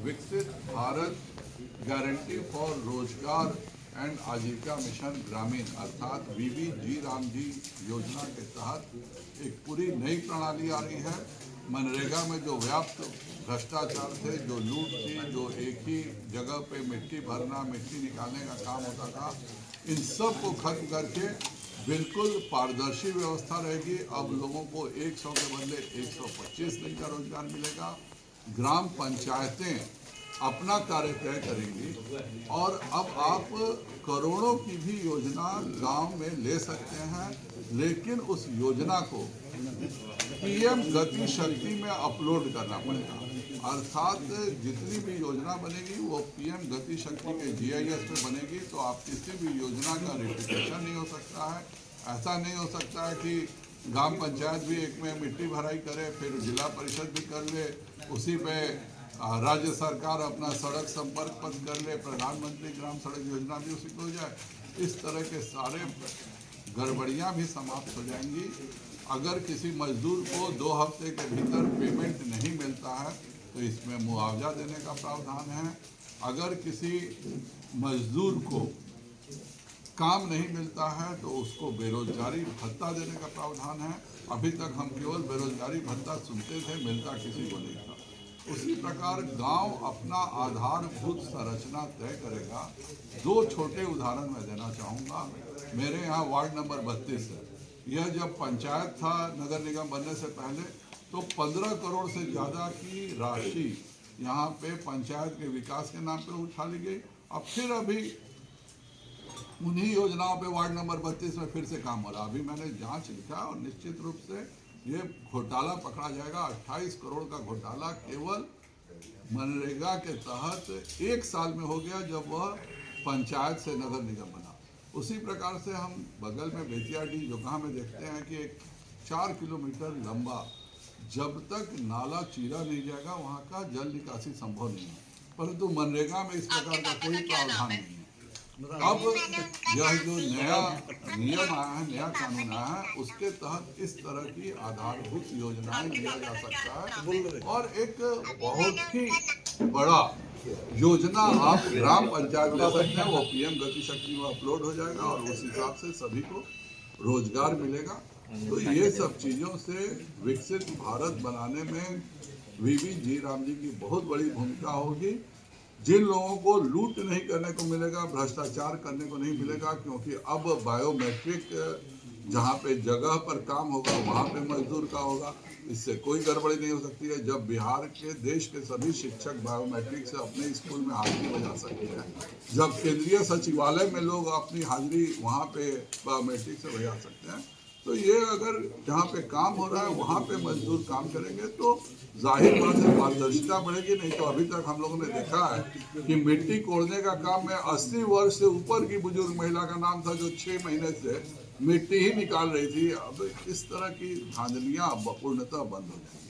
विकसित Bharat guarantee for रोजगार and आजीविका मिशन ग्रामीण अर्थात वीबीजी रामजी योजना के तहत एक पूरी नई प्रणाली आ रही है। मनरेगा में जो व्याप्त भ्रष्टाचार थे, जो लूट थी, जो एक ही जगह पे मिट्टी भरना, मिट्टी निकालने का काम होता था, इन सब को खत्म करके बिल्कुल पारदर्शी व्यवस्था रहेगी। अब लोगों को 100 के बदले 125 दिन का रोजगार मिलेगा। ग्राम पंचायतें अपना कार्य तय करेंगी और अब आप करोड़ों की भी योजना गांव में ले सकते हैं, लेकिन उस योजना को पीएम गति शक्ति में अपलोड करना पड़ेगा। अर्थात जितनी भी योजना बनेगी वो पीएम गति शक्ति के जीआईएस में बनेगी, तो आप किसी भी योजना का रिप्लिकेशन नहीं हो सकता है। ऐसा नहीं हो सकता है कि ग्राम पंचायत भी एक में मिट्टी भराई करे, फिर जिला परिषद भी कर ले, उसी पे राज्य सरकार अपना सड़क संपर्क पथ कर ले, प्रधानमंत्री ग्राम सड़क योजना भी उसी को हो जाए। इस तरह के सारे गड़बड़ियां भी समाप्त हो जाएंगी। अगर किसी मजदूर को 2 हफ्ते के भीतर पेमेंट नहीं मिलता है तो इसमें मुआवजा देने का प्रावधान है। अगर किसी मजदूर को काम नहीं मिलता है तो उसको बेरोजगारी भत्ता देने का प्रावधान है। अभी तक हम केवल बेरोजगारी भत्ता सुनते थे, मिलता किसी को नहीं था। उसी प्रकार गांव अपना आधारभूत संरचना तय करेगा। 2 छोटे उदाहरण मैं देना चाहूँगा। मेरे यहाँ वार्ड नंबर 32 है। यह जब पंचायत था नगर निगम बनने से पहले, तो 15 करोड़ से ज़्यादा की राशि यहाँ पे पंचायत के विकास के नाम पे उठा ली गई। अब फिर अभी उन्हीं योजनाओं पे वार्ड नंबर 32 में फिर से काम हो रहा। अभी मैंने जांच लिखा और निश्चित रूप से ये घोटाला पकड़ा जाएगा। 28 करोड़ का घोटाला केवल मनरेगा के तहत 1 साल में हो गया, जब वह पंचायत से नगर निगम बना। उसी प्रकार से हम बगल में बेतियाडीह जोगहा में देखते हैं कि एक 4 किलोमीटर लंबा, जब तक नाला चीरा नहीं जाएगा वहाँ का जल निकासी संभव नहीं है, परंतु मनरेगा में इस प्रकार का कोई प्रावधान नहीं है। अब यह जो नया नियम आया है, नया कानून आया है, उसके तहत इस तरह की आधारभूत योजनाएं लिया जा सकता है और एक बहुत ही बड़ा योजना आप ग्राम पंचायत ले सकते हैं। वो पीएम गति शक्ति में अपलोड हो जाएगा और उस हिसाब से सभी को रोजगार मिलेगा। तो ये सब चीज़ों से विकसित भारत बनाने में वीबीजी राम जी की बहुत बड़ी भूमिका होगी। जिन लोगों को लूट नहीं करने को मिलेगा, भ्रष्टाचार करने को नहीं मिलेगा, क्योंकि अब बायोमेट्रिक जहाँ पे जगह पर काम होगा वहाँ पे मजदूर का होगा, इससे कोई गड़बड़ी नहीं हो सकती है। जब बिहार के देश के सभी शिक्षक बायोमेट्रिक से अपने स्कूल में हाजिरी बजा सकते हैं, जब केंद्रीय सचिवालय में लोग अपनी हाजिरी वहाँ पे बायोमेट्रिक से बजा सकते हैं, तो ये अगर जहाँ पे काम हो रहा है वहाँ पे मजदूर काम करेंगे तो जाहिर बात है पारदर्शिता बढ़ेगी। नहीं तो अभी तक हम लोगों ने देखा है कि मिट्टी कोड़ने का काम में 80 वर्ष से ऊपर की बुजुर्ग महिला का नाम था, जो 6 महीने से मिट्टी ही निकाल रही थी। अब इस तरह की धांधलियाँ पूर्णतः बंद हो जाएंगी।